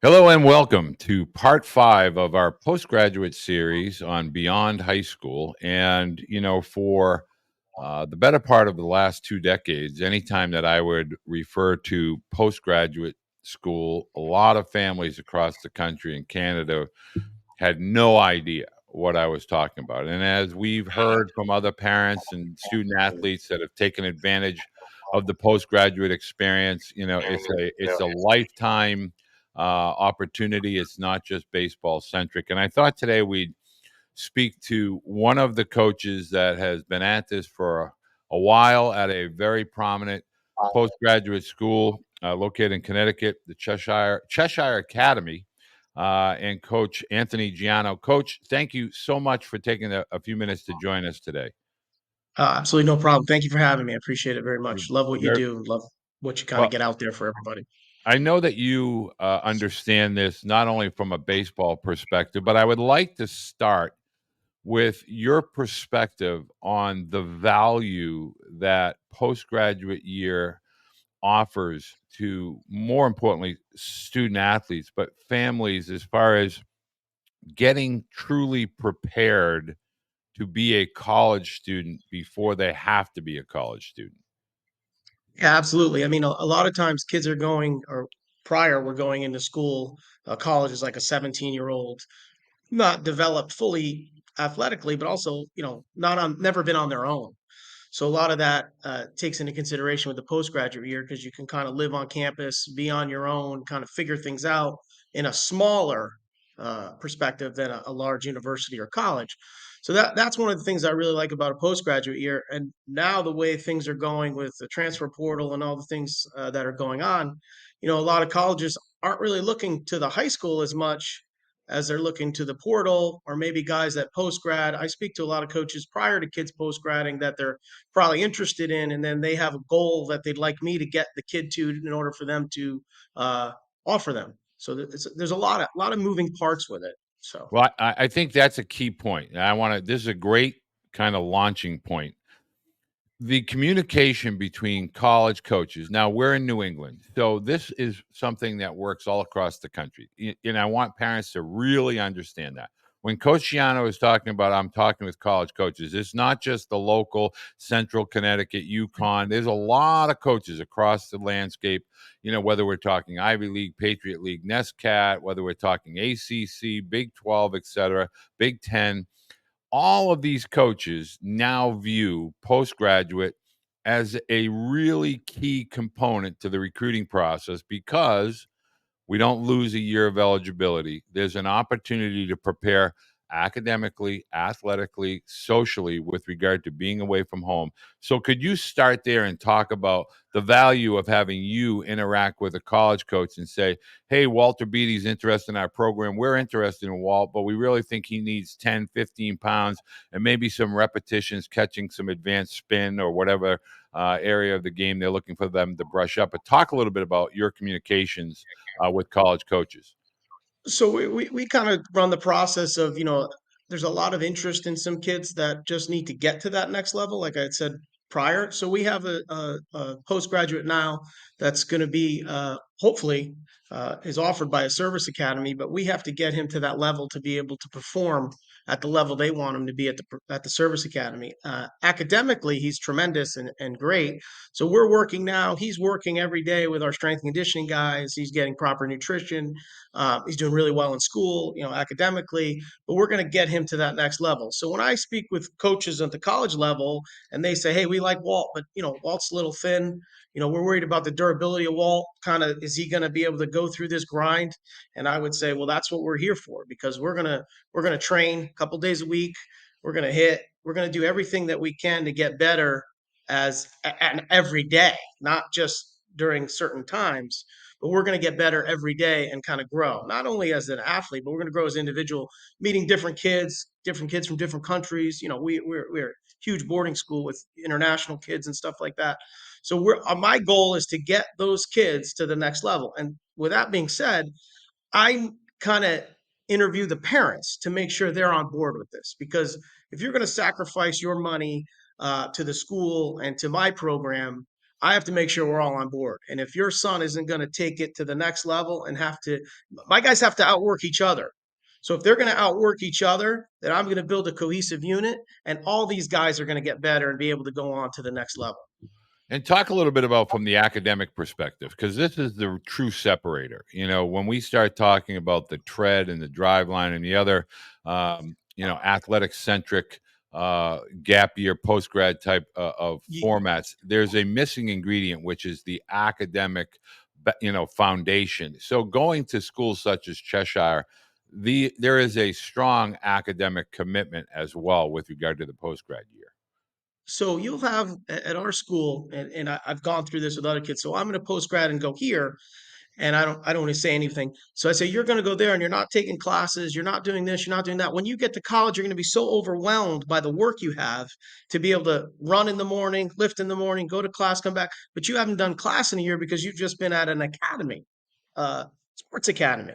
Hello and welcome to part 5 of our postgraduate series on Beyond High School. And, for the better part of the last 2 decades, anytime that I would refer to postgraduate school, a lot of families across the country and Canada had no idea what I was talking about. And as we've heard from other parents and student athletes that have taken advantage of the postgraduate experience, it's a lifetime opportunity. It's not just baseball centric. And I thought today we'd speak to one of the coaches that has been at this for a while at a very prominent postgraduate school located in Connecticut, the Cheshire Academy, and Coach Anthony Giano. Coach, thank you so much for taking a few minutes to join us today. Absolutely no problem. Thank you for having me. I appreciate it very You're much. Love what you very do. Love what you kind of well. get out there for everybody. I know that you understand this not only from a baseball perspective, but I would like to start with your perspective on the value that postgraduate year offers to, more importantly, student athletes, but families, as far as getting truly prepared to be a college student before they have to be a college student. Yeah, absolutely. I mean, a lot of times kids are going, or prior were going into school. College is like a 17-year-old, not developed fully athletically, but also, not on, never been on their own. So a lot of that takes into consideration with the postgraduate year because you can kind of live on campus, be on your own, kind of figure things out in a smaller perspective than a large university or college. So that's one of the things I really like about a postgraduate year. And now the way things are going with the transfer portal and all the things that are going on, a lot of colleges aren't really looking to the high school as much as they're looking to the portal or maybe guys that post grad. I speak to a lot of coaches prior to kids post gradding that they're probably interested in, and then they have a goal that they'd like me to get the kid to in order for them to offer them. So there's a lot of moving parts with it. So Well, I think that's a key point. I want to. This is a great kind of launching point. The communication between college coaches. Now we're in New England, so this is something that works all across the country. And I want parents to really understand that. When Coach Giano is talking about, I'm talking with college coaches. It's not just the local Central Connecticut, Yukon. There's a lot of coaches across the landscape. Whether we're talking Ivy League, Patriot League, NESCAT, whether we're talking ACC, Big 12, etc., Big 10, all of these coaches now view postgraduate as a really key component to the recruiting process because we don't lose a year of eligibility. There's an opportunity to prepare academically, athletically, socially with regard to being away from home. So, could you start there and talk about the value of having you interact with a college coach and say, hey, Walter Beede's interested in our program. We're interested in Walt, but we really think he needs 10, 15 pounds and maybe some repetitions catching some advanced spin or whatever area of the game they're looking for them to brush up. But talk a little bit about your communications with college coaches. so we kind of run the process of, there's a lot of interest in some kids that just need to get to that next level, like I had said prior. So we have a postgraduate now that's going to be hopefully is offered by a service academy, but we have to get him to that level to be able to perform at the level they want him to be at the service academy. Academically, he's tremendous and great. So we're working now. He's working every day with our strength and conditioning guys. He's getting proper nutrition. He's doing really well in school, academically, but we're going to get him to that next level. So when I speak with coaches at the college level and they say, hey, we like Walt, but, Walt's a little thin. We're worried about the durability of Walt. Kind of, is he going to be able to go through this grind? And I would say, well, that's what we're here for because we're gonna train a couple days a week. We're gonna hit. We're gonna do everything that we can to get better and every day, not just during certain times, but we're going to get better every day and kind of grow, not only as an athlete, but we're going to grow as an individual, meeting different kids from different countries. We're a huge boarding school with international kids and stuff like that. So my goal is to get those kids to the next level. And with that being said, I kind of interview the parents to make sure they're on board with this because if you're going to sacrifice your money to the school and to my program, I have to make sure we're all on board. And if your son isn't going to take it to the next level and have to, my guys have to outwork each other. So if they're going to outwork each other, then I'm going to build a cohesive unit, and all these guys are going to get better and be able to go on to the next level. And talk a little bit about from the academic perspective, because this is the true separator. When we start talking about the tread and the drive line and the other, athletic centric gap year, post grad type of formats, there's a missing ingredient, which is the academic, foundation. So going to schools such as Cheshire, there is a strong academic commitment as well with regard to the post grad year. So you'll have at our school, and I've gone through this with other kids. So I'm going to post grad and go here, and I don't want to say anything. So I say you're going to go there, and you're not taking classes, you're not doing this, you're not doing that. When you get to college, you're going to be so overwhelmed by the work you have to be able to run in the morning, lift in the morning, go to class, come back, but you haven't done class in a year because you've just been at an academy, uh, sports academy.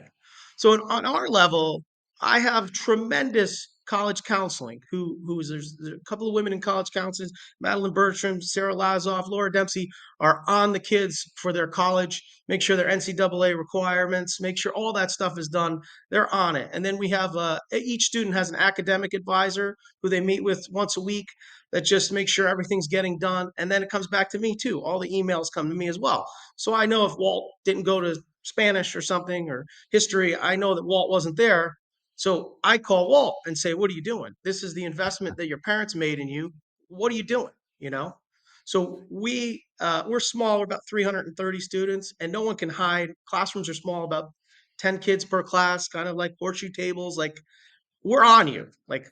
So on our level, I have tremendous college counseling. There's a couple of women in college counseling, Madeline Bertram, Sarah Lazoff, Laura Dempsey, are on the kids for their college, make sure their NCAA requirements, make sure all that stuff is done. They're on it. And then we have each student has an academic advisor who they meet with once a week that just makes sure everything's getting done. And then it comes back to me too. All the emails come to me as well. So I know if Walt didn't go to Spanish or something or history, I know that Walt wasn't there. So I call Walt and say, "What are you doing? This is the investment that your parents made in you. What are you doing?" You know. So we're small, we're about 330 students, and no one can hide. Classrooms are small, about 10 kids per class, kind of like horseshoe tables. Like we're on you. Like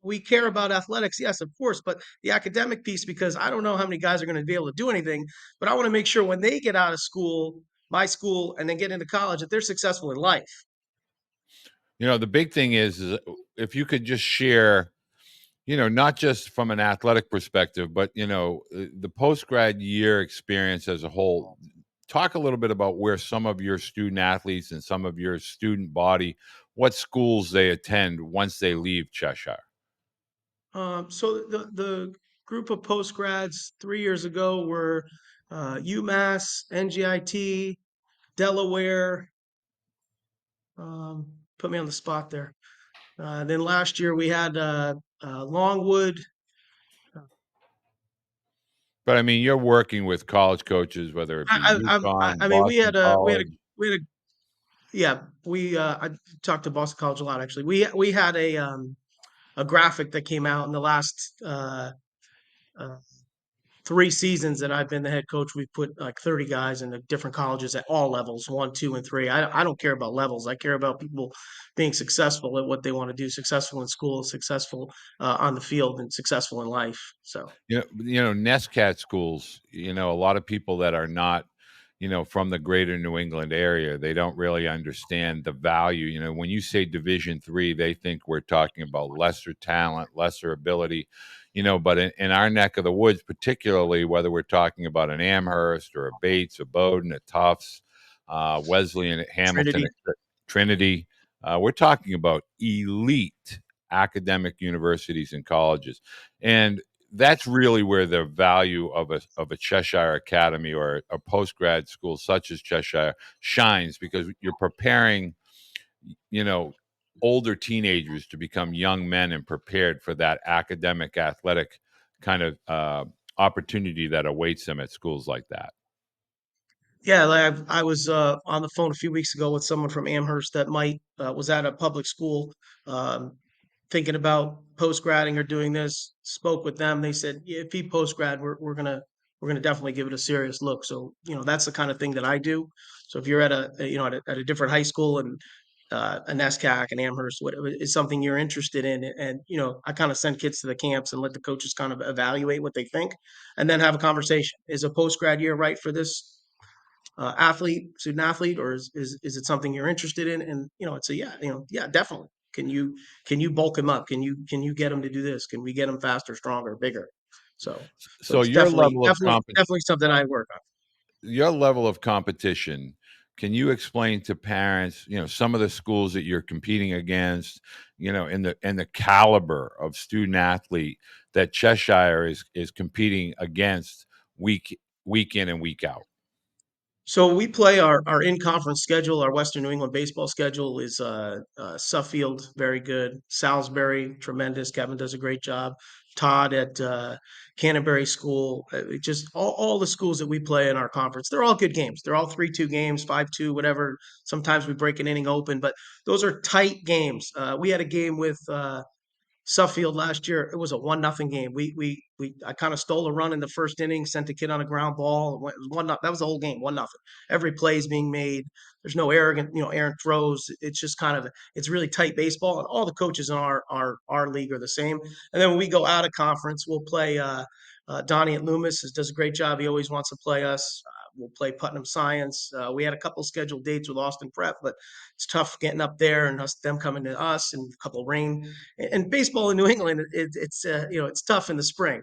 we care about athletics, yes, of course, but the academic piece, because I don't know how many guys are going to be able to do anything, but I want to make sure when they get out of school, my school, and then get into college, that they're successful in life. The big thing is if you could just share, not just from an athletic perspective, but the post grad year experience as a whole. Talk a little bit about where some of your student athletes and some of your student body, what schools they attend once they leave Cheshire. So the group of post grads 3 years ago were UMass, NGIT, Delaware. Put me on the spot there. Then last year we had Longwood. But I mean, you're working with college coaches, whether it be UConn, I mean, we Boston had a we had a College. we had a yeah we I talked to Boston College a lot actually. We had a graphic that came out in the last uh, 3 seasons that I've been the head coach. We put like 30 guys in the different colleges at all levels, 1, 2, and 3. I don't care about levels. I care about people being successful at what they want to do, successful in school, successful on the field, and successful in life. So NESCAT schools, a lot of people that are not, from the greater New England area, they don't really understand the value. When you say Division 3, they think we're talking about lesser talent, lesser ability, but in our neck of the woods, particularly whether we're talking about an Amherst or a Bates, a Bowdoin, a Tufts, Wesleyan, Hamilton, Trinity. Trinity, we're talking about elite academic universities and colleges. And that's really where the value of a Cheshire Academy or a post grad school such as Cheshire shines, because you're preparing, you know, older teenagers to become young men and prepared for that academic, athletic kind of opportunity that awaits them at schools like that. Yeah, like I was on the phone a few weeks ago with someone from Amherst that might was at a public school, um, thinking about post grading or doing this. Spoke with them. They said, yeah, if he post grad, we're gonna definitely give it a serious look. So that's the kind of thing that I do. So if you're at a different high school and a NESCAC and Amherst, what is something you're interested in, and I kind of send kids to the camps and let the coaches kind of evaluate what they think, and then have a conversation. Is a post grad year right for this student athlete, or is it something you're interested in? And it's a yeah, yeah, definitely. Can you bulk him up? Can you get him to do this? Can we get him faster, stronger, bigger? So So it's your definitely level of definitely definitely something I work on. your level of competition, can you explain to parents, some of the schools that you're competing against, in the caliber of student athlete that Cheshire is competing against week week in and week out? So we play our in-conference schedule. Our Western New England baseball schedule is Suffield, very good. Salisbury, tremendous. Kevin does a great job. Todd at Canterbury School. Just all the schools that we play in our conference, they're all good games. They're all 3-2 games, 5-2, whatever. Sometimes we break an inning open, but those are tight games. We had a game with Suffield last year. It was a 1-0 game. We I kind of stole a run in the first inning, sent a kid on a ground ball. It was 1-0. That was the whole game, 1-0. Every play is being made. There's no errant throws. It's just kind of it's really tight baseball, and all the coaches in our league are the same. And then when we go out of conference, we'll play. Donnie at Loomis does a great job. He always wants to play us. We'll play Putnam Science. We had a couple scheduled dates with Austin Prep, but it's tough getting up there and them coming to us, and a couple of rain. And baseball in New England, it's it's tough in the spring.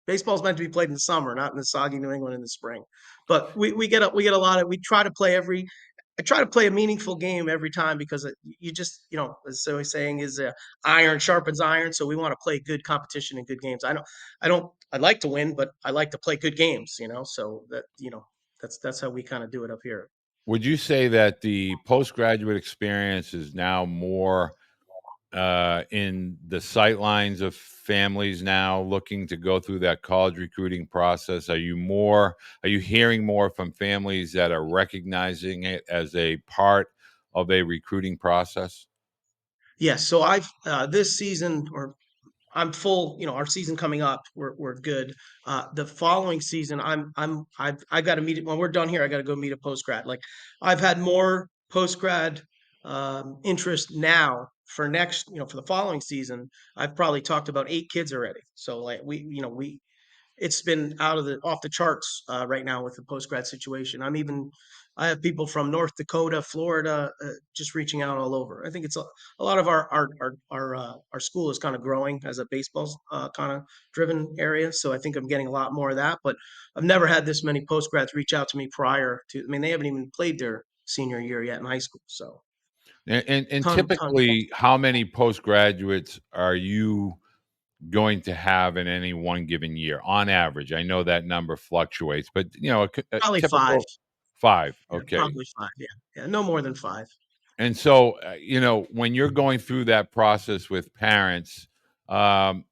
Baseball's meant to be played in the summer, not in the soggy New England in the spring. But we get a lot of we try to play every. I try to play a meaningful game every time because you just as so he's saying is iron sharpens iron. So we want to play good competition and good games. I like to win, but I like to play good games. So that that's how we kind of do it up here. Would you say that the postgraduate experience is now more in the sight lines of families now looking to go through that college recruiting process? Are you hearing more from families that are recognizing it as a part of a recruiting process? Yes. So I've this season, or I'm full. Our season coming up, we're good. The following season, I got to meet it when we're done here. I got to go meet a post grad. Like I've had more post grad interest now for next, for the following season. I've probably talked about 8 kids already. So like we it's been off the charts right now with the post grad situation. I have people from North Dakota, Florida, just reaching out all over. I think it's a lot of our school is kind of growing as a baseball kind of driven area. So I think I'm getting a lot more of that. But I've never had this many post grads reach out to me prior to. I mean, they haven't even played their senior year yet in high school. So And ton. typically, how many postgraduates are you going to have in any one given year on average? I know that number fluctuates, but a Probably five. typical five. Yeah, Okay. probably five. Yeah, yeah, no more than five. And so, when you're going through that process with parents, um,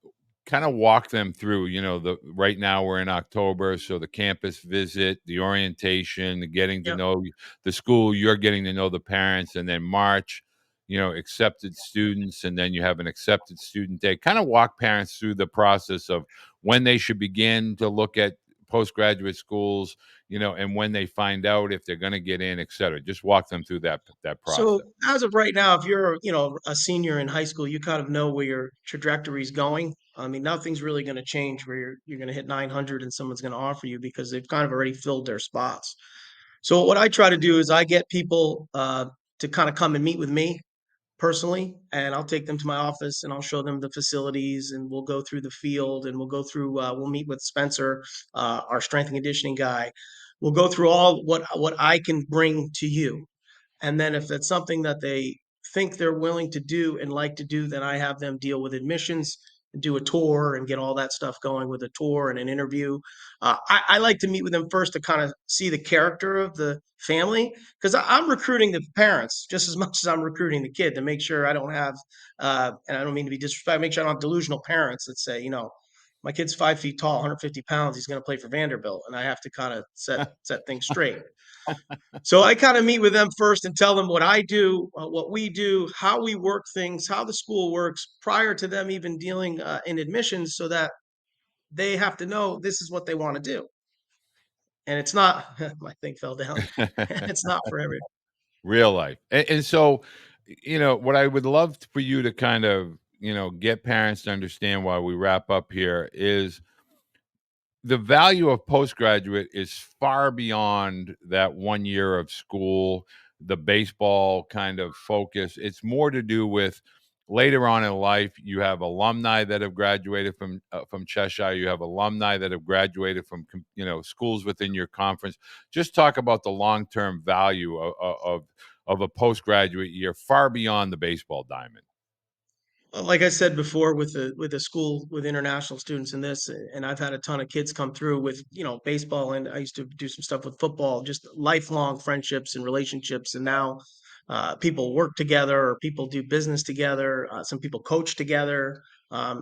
kind of walk them through, the right now we're in October, so the campus visit, the orientation, the getting to Yep. know the school, you're getting to know the parents, and then March, accepted students, and then you have an accepted student day. Kind of walk parents through the process of when they should begin to look at postgraduate schools, and when they find out if they're going to get in, et cetera. Just walk them through that process. So as of right now, if you're, a senior in high school, you kind of know where your trajectory is going. I mean, nothing's really going to change where you're going to hit 900 and someone's going to offer you because they've kind of already filled their spots. So what I try to do is I get people to kind of come and meet with me personally, and I'll take them to my office and I'll show them the facilities, and we'll go through the field, and we'll meet with Spencer, our strength and conditioning guy. We'll go through all what I can bring to you, and then if it's something that they think they're willing to do and like to do, then I have them deal with admissions and do a tour and get all that stuff going with a tour and an interview. I like to meet with them first to kind of see the character of the family, because I'm recruiting the parents just as much as I'm recruiting the kid, to make sure I don't have, and I don't mean to be disrespectful, make sure I don't have delusional parents that say, my kid's 5 feet tall, 150 pounds, he's going to play for Vanderbilt, and I have to kind of set things straight. So I kind of meet with them first and tell them what I do, what we do, how we work things, how the school works prior to them even dealing in admissions, so that they have to know this is what they want to do. And it's not, my thing fell down. It's not for every. Real life. And so, what I would love for you to kind of, get parents to understand while we wrap up here is the value of postgraduate is far beyond that 1 year of school, the baseball kind of focus. It's more to do with later on in life. You have alumni that have graduated from Cheshire. You have alumni that have graduated from schools within your conference. Just talk about the long term value of a postgraduate year, far beyond the baseball diamond. Like I said before, with the school with international students in this, and I've had a ton of kids come through with baseball, and I used to do some stuff with football, just lifelong friendships and relationships, and now people work together, or people do business together. Some people coach together.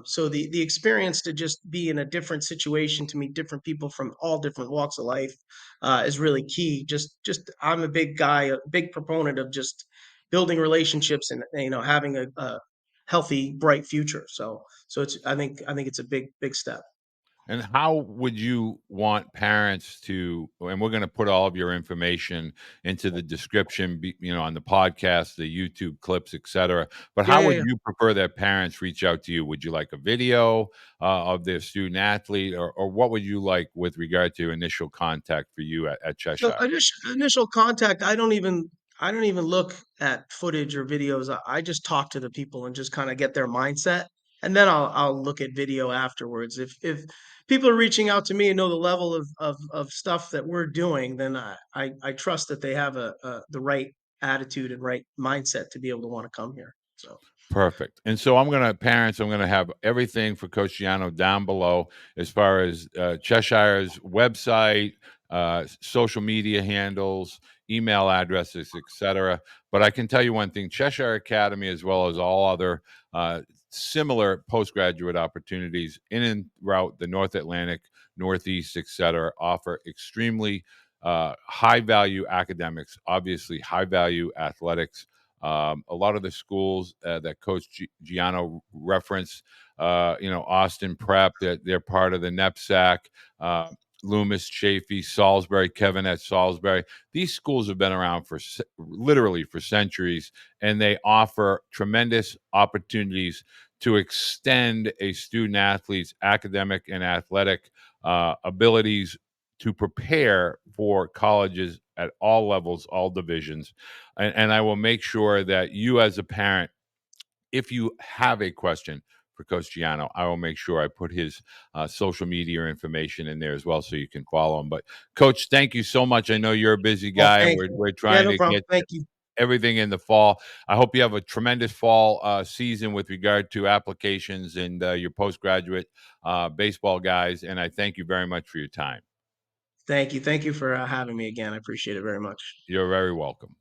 So the experience to just be in a different situation, to meet different people from all different walks of life, is really key. Just I'm a big guy, a big proponent of just building relationships and having a healthy, bright future. So it's I think it's a big step. And how would you want parents to, and we're going to put all of your information into the description, on the podcast, the YouTube clips, etc. But Yeah, how yeah, would yeah. you prefer that parents reach out to you? Would you like a video of their student athlete, or what would you like with regard to initial contact for you at So Cheshire? initial contact, I don't even look at footage or videos. I just talk to the people and just kind of get their mindset, and then I'll look at video afterwards. If people are reaching out to me and know the level of stuff that we're doing, then I trust that they have the right attitude and right mindset to be able to want to come here. So Perfect. And so I'm gonna have everything for Coach Giano down below as far as Cheshire's website, social media handles, email addresses, etc. But I can tell you one thing: Cheshire Academy, as well as all other similar postgraduate opportunities in and throughout the North Atlantic, Northeast, etc., offer extremely high value academics, obviously high value athletics. A lot of the schools that Coach Giano referenced, Austin Prep, that they're part of the NEPSAC, uh, Loomis, Chafee, Salisbury, Kevin at Salisbury. These schools have been around for literally for centuries, and they offer tremendous opportunities to extend a student athlete's academic and athletic abilities to prepare for colleges at all levels, all divisions. And I will make sure that you, as a parent, if you have a question for Coach Giano, I will make sure I put his social media information in there as well so you can follow him. But, Coach, thank you so much. I know you're a busy well, guy, and thank we're you. Yeah, trying no to problem. get Thank you. everything in the fall. I hope you have a tremendous fall season with regard to applications and your postgraduate baseball guys. And I thank you very much for your time. Thank you. Thank you for having me again. I appreciate it very much. You're very welcome.